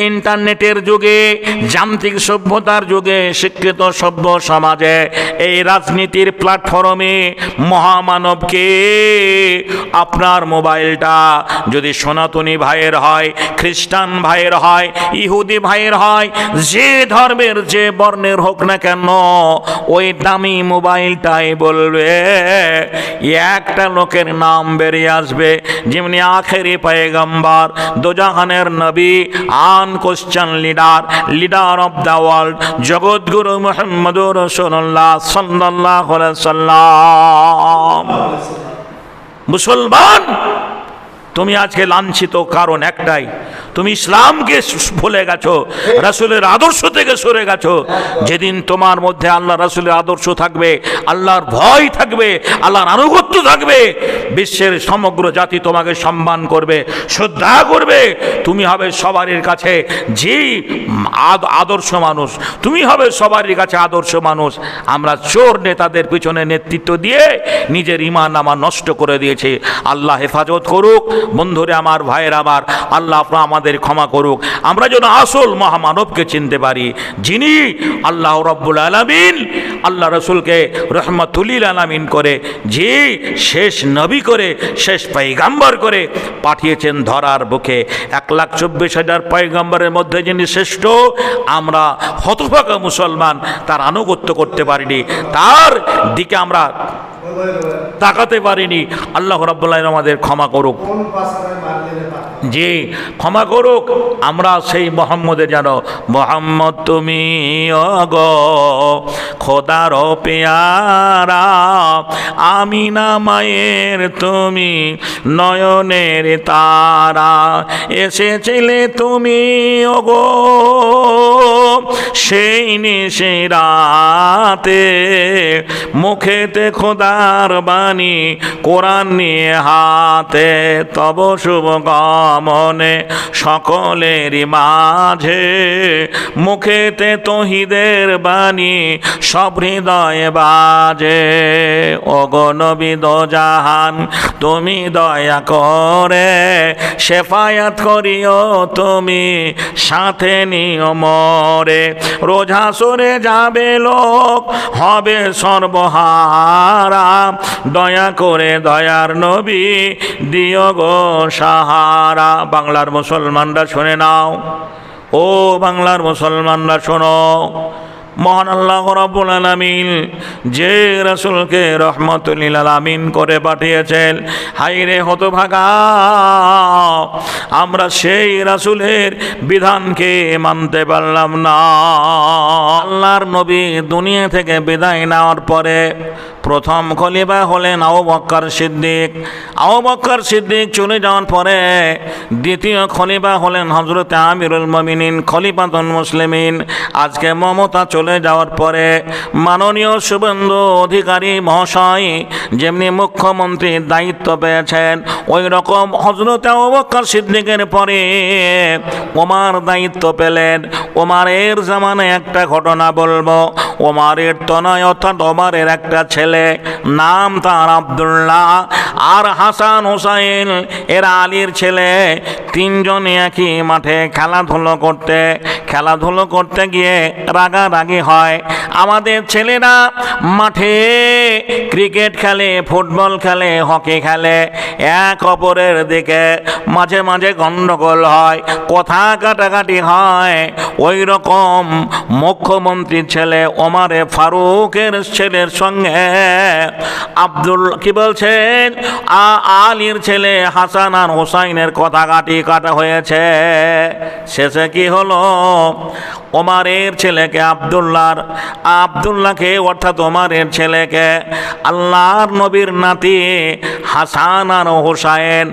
ইন্টারনেটের যুগে, যান্ত্রিক সভ্যতার যুগে, শিক্ষিত সভ্য সমাজে এই রাজনীতির প্ল্যাটফর্মে মহামানবকে আপনার মোবাইলটা যদি সনাতনী ভাইয়ের হয়, খ্রিস্টান ভাইয়ের হয়, ইহুদি ভাইয়ের হয়, যে ধর্মের যে বর্ণের হোক না কেন, ওই দামি মোবাইলটাই বলবে, একটা লোকের নাম বেরিয়ে আসবে যেমনি আখেরি পয়গম্বর, দোজাহানের নবী, আনকোশ্চেন লিডার অফ দ্য ওয়ার্ল্ড, জগৎগুরু মুহাম্মদুর রাসূলুল্লাহ সাল্লাল্লাহু আলাইহি সাল্লাম। মুসলমান, তুমি আজকে লাঞ্ছিত কারণ একটাই, তুমি ইসলামকে ভুলে গেছো, রাসূলের আদর্শ থেকে সরে গেছো। যেদিন তোমার মধ্যে আল্লাহ রাসূলের আদর্শ থাকবে, আল্লাহর ভয় থাকবে, আল্লাহর আনুগত্য থাকবে, বিশ্বের সমগ্র জাতি তোমাকে সম্মান করবে, শ্রদ্ধা করবে। তুমি হবে সবারই কাছে যে আদর্শ মানুষ, তুমি হবে সবারই কাছে আদর্শ মানুষ। আমরা চোর নেতাদের পিছনে নেতৃত্ব দিয়ে নিজের ঈমান আমার নষ্ট করে দিয়েছি। আল্লাহ হেফাজত করুক। বন্ধুরে আমার, ভাইয়ের আমার, আল্লাহ আপনার আমাদের ক্ষমা করুক। আমরা যেন আসল মহামানবকে চিনতে পারি, যিনি আল্লাহ রাব্বুল আলামিন আল্লাহ রসুলকে রহমাতুল লিল আলামিন করে, যে শেষ নবী করে, শেষ পয়গম্বর করে পাঠিয়েছেন ধরার বুকে। 1,24,000 পয়গম্বরের মধ্যে যিনি শ্রেষ্ঠ, আমরা হতভাগা মুসলমান তার আনুগত্য করতে পারিনি, তার দিকে আমরা তাকাতে পারিনি। আল্লাহ রাব্বুল আলামিন আমাদের ক্ষমা করুক, যে ক্ষমা করুক। আমরা সেই মোহাম্মদের যেন, মোহাম্মদ তুমি ওগো খোদার পেয়ারা, আমিনা মায়ের তুমি নয়নের তারা, এসেছিলে তুমি ওগো সেই নিশি রাতে, মুখেতে খোদার বাণী, কোরআন নিয়ে হাতে, তব শুভ গমনে সকলেরই মাঝে, মুখেতে তৌহিদের বাণী সব হৃদয়ে বাজে। ওগো নবী দোজাহান তুমি দয়া করে, শেফায়াত করিও তুমি সাথে নিও মরে, রোজ হাসরে যাবে লোক হবে সর্বহারা, দয়া করে দয়ার নবী দিও গো সাহারা। বাংলার মুসলমানরা শুনে নাও, ও বাংলার মুসলমানরা শোনো, মহান আল্লাহ রাব্বুল আলামিন যে রাসূলকে রহমাতুল লিল আলামিন করে পাঠিয়েছেন, হায়রে হতভাগা আমরা সেই রাসূলের বিধানকে মানতে পারলাম না। আল্লাহর নবী দুনিয়া থেকে বিদায় নেওয়ার পরে প্রথম খলিফা হলেন আবু বকর সিদ্দিক। আবু বকর সিদ্দিক চলে যাওয়ার পরে দ্বিতীয় খলিফা হলেন হযরত আমিরুল মুমিনিন খলিফাতুল মুসলিমিন। আজকে মমতা চলে যাওয়ার পরে মাননীয় শুভেন্দু অধিকারী মহাশয় যেমনি মুখ্যমন্ত্রীর দায়িত্ব পেয়েছেন, ওই রকম হযরত আবু বকর সিদ্দিকের পরে ওমর দায়িত্ব পেলেন। ওমরের জামানায় একটা ঘটনা বলবো। ওমরের তনয় অর্থাৎ ওমরের একটা ছেলে, নাম তার আব্দুল্লাহ, আর হাসান হোসাইন এরা আলীর ছেলে, তিনজনে একই মাঠে খেলাধুলো করতে গিয়ে রাগারাগি হয়। আমাদের ছেলেরা মাঠে ক্রিকেট খেলে, ফুটবল খেলে, হকি খেলে, এক অপরের দিকে মাঝে মাঝে গন্ডগোল হয়, কথা কাটাকাটি হয়। ওই রকম মুখ্যমন্ত্রীর ছেলে ওমরে ফারুকের ছেলের সঙ্গে আলীর ছেলে হাসান আর হোসাইনের কথা কাটা হয়েছে। শেষে কি হলো, ওমরের ছেলেকে আব্দুল্লাহকে অর্থাৎ ওমরের ছেলেকে আল্লাহর নবীর নাতি হাসান আর হোসাইন,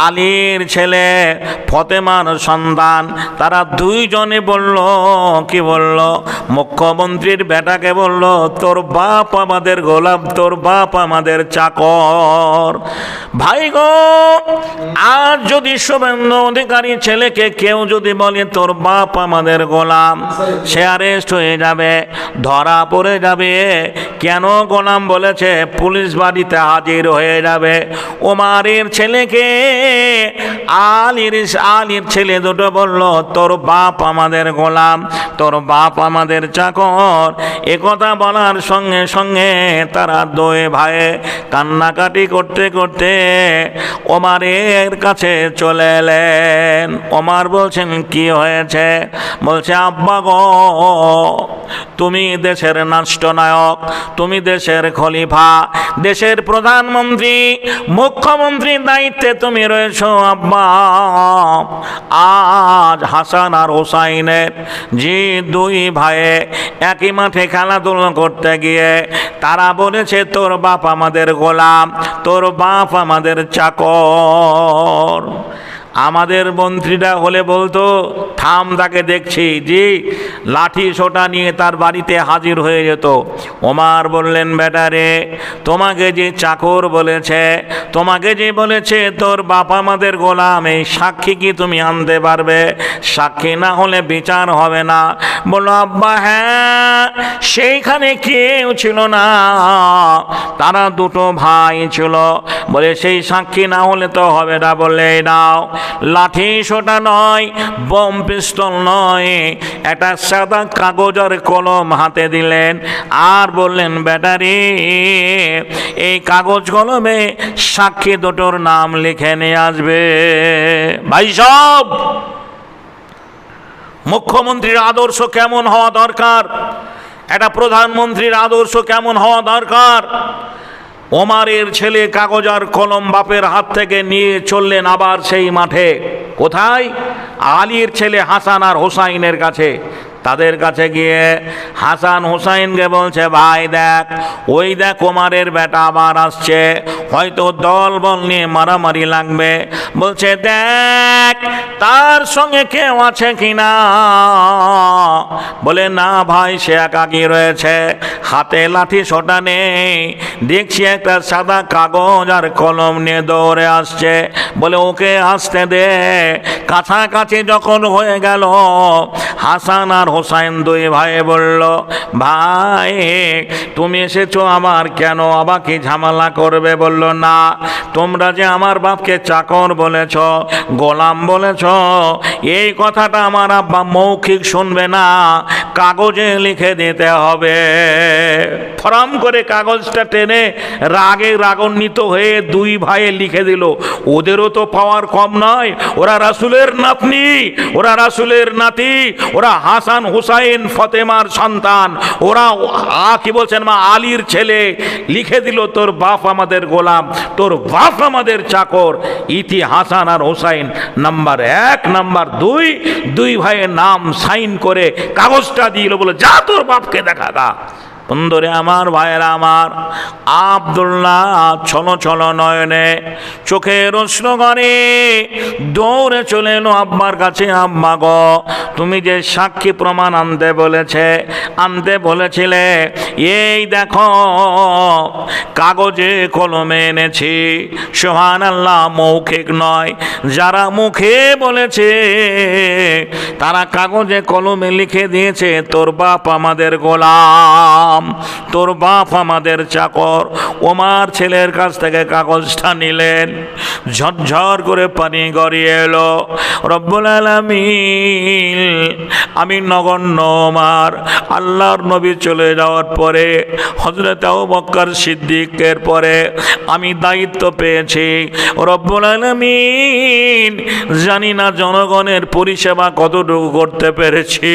আলীর ছেলে ফতেমার সন্তান, তারা দুইজনে বলল, কি বলল, মুখ্যমন্ত্রীর বেটাকে বলল, তোর বাপ আমাদের গোলাম, তোর বাপ আমাদের চাকর। ভাই গো, আর যদি শুভেন্দু অধিকারী ছেলেকে কেউ যদি বলে তোর বাপ আমাদের গোলাম, সে অ্যারেস্ট হয়ে যাবে, ধরা পড়ে যাবে। কেন গোলাম বলেছে পুলিশ বাড়িতে হাজির হয়ে যাবে। ওমারের ছেলেকে আলীর ছেলে দুটো বলল, তোর বাপ আমাদের গোলাম, তোর বাপ আমাদের চাকর। একথা বলার সঙ্গে সঙ্গে তারা দুই ভাই কান্নাকাটি করতে করতে ওমারের কাছে চলে এলেন। ওমর বলছেন, কি হয়েছে? বলছে, আব্বা গো, তুমি দেশের রাষ্ট্রনায়ক, তুমি দেশের খলিফা, দেশের প্রধানমন্ত্রী, মুখ্যমন্ত্রীর দায়িত্বে তুমি রয়েছো আব্বা। আজ হাসান আর হোসাইনের যে দুই ভাইয়ে একই মাঠে খেলাধুলা করতে গিয়ে তারা বলেছে তোর বাপ আমাদের গোলাম, তোর বাপ আমাদের চাকর। আমাদের মন্ত্রীরা হলে বলতো, থাম, তাকে দেখছি, জি, লাঠি সোটা নিয়ে তার বাড়িতে হাজির হয়ে যেত। ওমর বললেন, বেটারে, তোমাকে যে চাকর বলেছে, তোমাকে যে বলেছে তোর বাপ আমাদের গোলাম, এই সাক্ষী কি তুমি আনতে পারবে? সাক্ষী না হলে বিচার হবে না। বলল, আব্বা হ্যাঁ, সেইখানে কেউ ছিল না, তারা দুটো ভাই ছিল। বলে, সেই সাক্ষী না হলে তো হবে না। বললে, নাও, লাঠি সোটা নয়, বোম পিস্তল নয়, একটা সাদা কাগজ আর কলম হাতে দিলেন আর বললেন, ব্যাটারি, এই কাগজ কলমে সাক্ষী দুটোর নাম লিখে নিয়ে আসবে। ভাই সব, মুখ্যমন্ত্রীর আদর্শ কেমন হওয়া দরকার, একটা প্রধানমন্ত্রীর আদর্শ কেমন হওয়া দরকার। ওমরের ছেলে কাগজ আর কলম বাপের হাত থেকে নিয়ে চললেন আবার সেই মাঠে। কোথায়? আলীর ছেলে হাসান আর হোসাইনের কাছে। তাদের কাছে গিয়ে হাসান হোসাইনকে বলছে, ভাই দেখ, ওই দেখ ওমরের বেটা আবার আসছে, হয়তো দল বল নিয়ে মারামারি লাগবে। বলছে, দেখ তার সঙ্গে কেউ আছে কিনা। বলে, না ভাই, সে একাকী রয়েছে, হাতে লাঠি সোটা নেই, দেখছি একটা সাদা কাগজ আর কলম নিয়ে দৌড়ে আসছে। বলে, ওকে আসতে দে। কাছাকাছি যখন হয়ে গেল, হাসান আর হোসাইন দুই ভাই বলল, ভাই তুমি এসেছো আমার, কেন আবার কি ঝামেলা করবে? বলল, না, তোমরা যে আমার বাপকে চাকর বলেছ, গোলাম বলেছ, এই কথাটা আমার আব্বা মৌখিক শুনবে না, কাগজে লিখে দিতে হবে। ফরাম করে কাগজটা টেনে রাগে রাগান্বিত হয়ে দুই ভাইয়ে লিখে দিল। ওদেরও তো পাওয়ার কম নয়, ওরা রাসূলের নাতনি, ওরা রাসূলের নাতি, ওরা হাসান হুসাইন ফতেমার সন্তান, ওরা কি বলছেন, মা আলীর ছেলে। লিখে দিল, তোর বাপ আমাদের গোলাম, তোর বাপ আমাদের চাকর। ইতি হাসান আর হোসাইন নাম্বার 1, নাম্বার 2, দুই ভাইয়ের নাম সাইন করে কাগজটা দিল। বলে, যা তোর বাপকে দেখা গা। বন্ধুরে আমার, ভাইয়েরা আমার, আব্দুল্লাহ ছলো ছলো নয়নে চোখের অশ্রু করে দৌড়ে চলে এলো আব্বার কাছে। আব্বা গো, তুমি যে সাক্ষী প্রমাণ আনতে বলেছিলে, এই দেখো কাগজে কলমে এনেছি। সুবহানাল্লাহ, মৌখিক নয়, যারা মুখে বলেছে তারা কাগজে কলমে লিখে দিয়েছে, তোর বাপ আমাদের গোলাম, তোর বাপ আমাদের চাকর। ওমর ছেলের কাছ থেকে কাগজটা নিলেন, ঝরঝর করে পানি গড়িয়ে এলো। রব্বুল আলামিন, আমি নগণ্য ওমর, আল্লাহর নবী চলে যাওয়ার পরে, হযরত আবু বকর সিদ্দিকের পরে আমি দায়িত্ব পেয়েছি। রব্বুল আলামিন, জানি না জনগণের পরিষেবা কতটুকু করতে পেরেছি,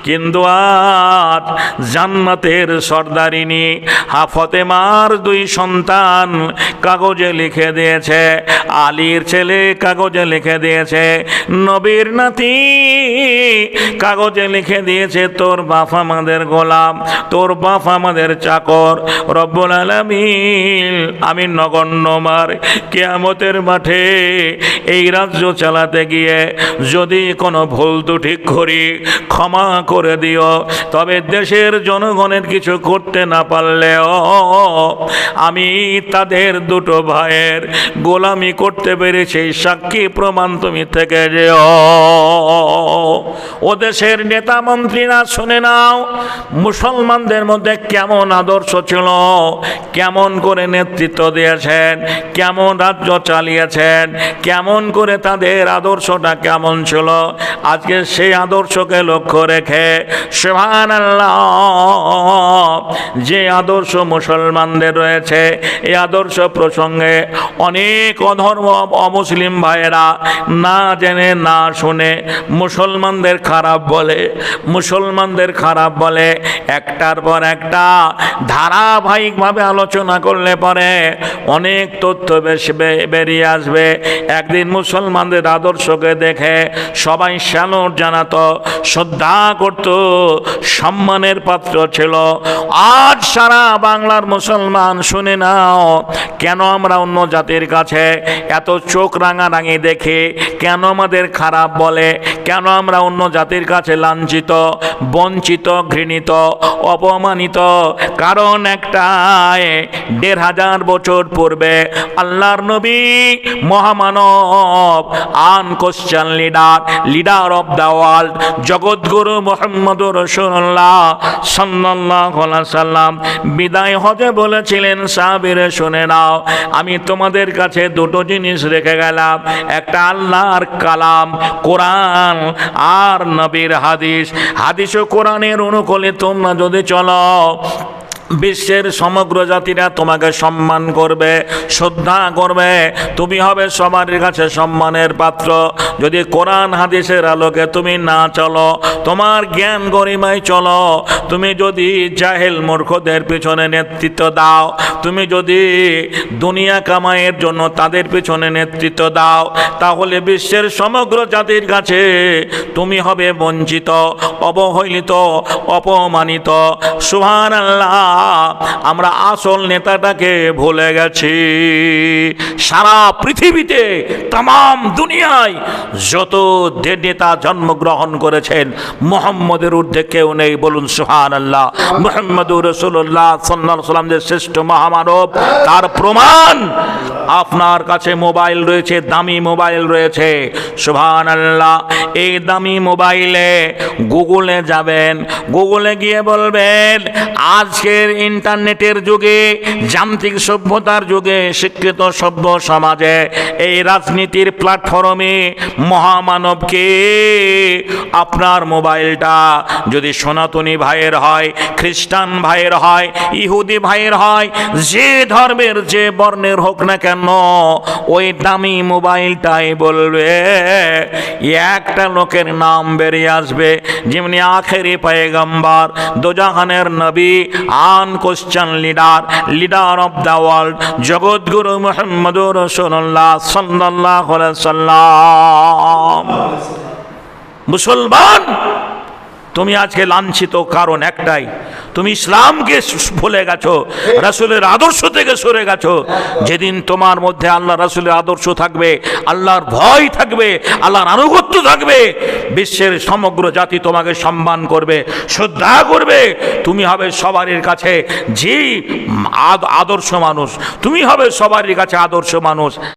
কিন্তু আজ জান্নাতের সর্দারিনী ফাতেমার 2 সন্তান কাগজে লিখে দিয়েছে, আলীর ছেলে কাগজে লিখে দিয়েছে, নবীর নাতি কাগজে লিখে দিয়েছে, তোর বাপ আমাদের গোলাম, তোর বাপ আমাদের চাকর। রব্বুল আলামিন, আমি নগণ্য ওমর কিয়ামতের মাঠে এই রাজ্য চালাতে গিয়ে যদি কোনো ভুল ত্রুটি করি, ক্ষমা করে দিও। তবে দেশের জনগণের কিছু করতে না পারলেও আমি তাদের 2 ভাইয়ের গোলামি করতে পেরেছি, সাক্ষী প্রমাণ তুমি থেকে যেও। ও দেশের নেতা মন্ত্রীরা শুনে নাও, মুসলমানদের মধ্যে কেমন আদর্শ ছিল, কেমন করে নেতৃত্ব দিয়েছেন, কেমন রাজ্য চালিয়েছেন, কেমন করে তাদের আদর্শটা কেমন ছিল। আজকে সেই আদর্শকে লক্ষ্য রেখে সুবহানাল্লাহ, যে আদর্শ মুসলমানদের রয়েছে, এই আদর্শ প্রসঙ্গে অনেক অধর্ম অমুসলিম ভাইয়েরা না জেনে না শুনে মুসলমানদের খারাপ বলে, মুসলমানদের খারাপ বলে। একটার পর একটা ধারাবাহিকভাবে আলোচনা করলে পরে অনেক তথ্য বেরিয়ে আসবে। একদিন মুসলমানদের আদর্শকে দেখে সবাই স্যালুট জানাতো, শ্রদ্ধা করত, সম্মানের পাত্র ছিল। আজ সারা বাংলার মুসলমান শুনে নাও, কেন আমরা অন্য জাতির কাছে এত চোখ রাঙারাঙি দেখি, কেন আমাদের খারাপ বলে, কেন আমরা অন্য জাতির কাছে লাঞ্ছিত, বঞ্চিত, ঘৃণিত, অপমানিত? কারণ একটাই, ১৫০০ বছর পূর্বে আল্লাহর নবী মহামানব, আনকোশ্চেন লিডার অফ দ্য ওয়ার্ল্ড, জগৎগুরু মুহাম্মদুর রাসূলুল্লাহ সাল্লাল্লাহু আলাইহি সাল্লাম বিদায় হজে বলেছিলেন, সাহাবীরা শুনে নাও, আমি তোমাদের কাছে দুটো জিনিস রেখে গেলাম, একটা আল্লাহর কালাম কোরআন, আর নবীর হাদিস। হাদিস ও কোরআনের অনুকূলে তোমরা যদি চলো, বিশ্বের সমগ্র জাতিরা তোমাকে সম্মান করবে, শ্রদ্ধা করবে, তুমি হবে সবার কাছে সম্মানের পাত্র। যদি কোরআন হাদিসের আলোকে তুমি না চলো, তোমার জ্ঞান গরিমায় চলো, তুমি যদি জাহেল মূর্খদের পিছনে নেতৃত্ব দাও, তুমি যদি দুনিয়া কামাইয়ের জন্য তাদের পিছনে নেতৃত্ব দাও, তাহলে বিশ্বের সমগ্র জাতির কাছে তুমি হবে বঞ্চিত, অবহেলিত, অপমানিত। সুবহানাল্লাহ, আমরা আসল নেতাটাকে ভুলে গেছি। সারা পৃথিবীতে, তামাম দুনিয়ায় যত নেতা জন্মগ্রহণ করেছেন, মুহাম্মদের ঊর্ধ্বে কেউ নেই। বলুন সুবহানাল্লাহ। মুহাম্মদুর রাসূলুল্লাহ সাল্লাল্লাহু আলাইহি ওয়াসাল্লাম যে শ্রেষ্ঠ মহামানব, তার প্রমাণ আপনার কাছে মোবাইল রয়েছে, দামি মোবাইল রয়েছে। সুবহানাল্লাহ, এই দামি মোবাইলে গুগলে যাবেন, গুগলে গিয়ে বলবেন, আজকের ইন্টারনেটের যুগে, যান্ত্রিক সভ্যতার যুগে, শিক্ষিত সভ্য সমাজে, এই রাজনীতির প্ল্যাটফর্মে মহামানবকে। আপনার মোবাইলটা যদি সনাতনী ভাইয়ের হয়, খ্রিস্টান ভাইয়ের হয়, ইহুদি ভাইয়ের হয়, যে ধর্মের যে বর্ণের হোক না কেন, ওই দামি মোবাইলটাই বলবে, একটা লোকের নাম বেরিয়ে আসবে, যেমনি আখেরি পয়গম্বর, দোজাহানের নবী, আনকোশ্চেন লিডার অফ দ্য ওয়ার্ল্ড, জগৎগুরু মুহাম্মদুর রাসূলুল্লাহ সাল্লাল্লাহু আলাইহি সাল্লাম। মুসলমান, তুমি আজকে লাঞ্ছিত কারণ একটাই, তুমি ইসলামকে ভুলে গেছো, রাসূলের আদর্শ থেকে সরে গেছো। যেদিন তোমার মধ্যে আল্লাহ রাসূলের আদর্শ থাকবে, আল্লাহর ভয় থাকবে, আল্লাহর আনুগত্য থাকবে, বিশ্বের সমগ্র জাতি তোমাকে সম্মান করবে, শ্রদ্ধা করবে। তুমি হবে সবার কাছে যে আদর্শ মানুষ, তুমি হবে সবার কাছে আদর্শ মানুষ।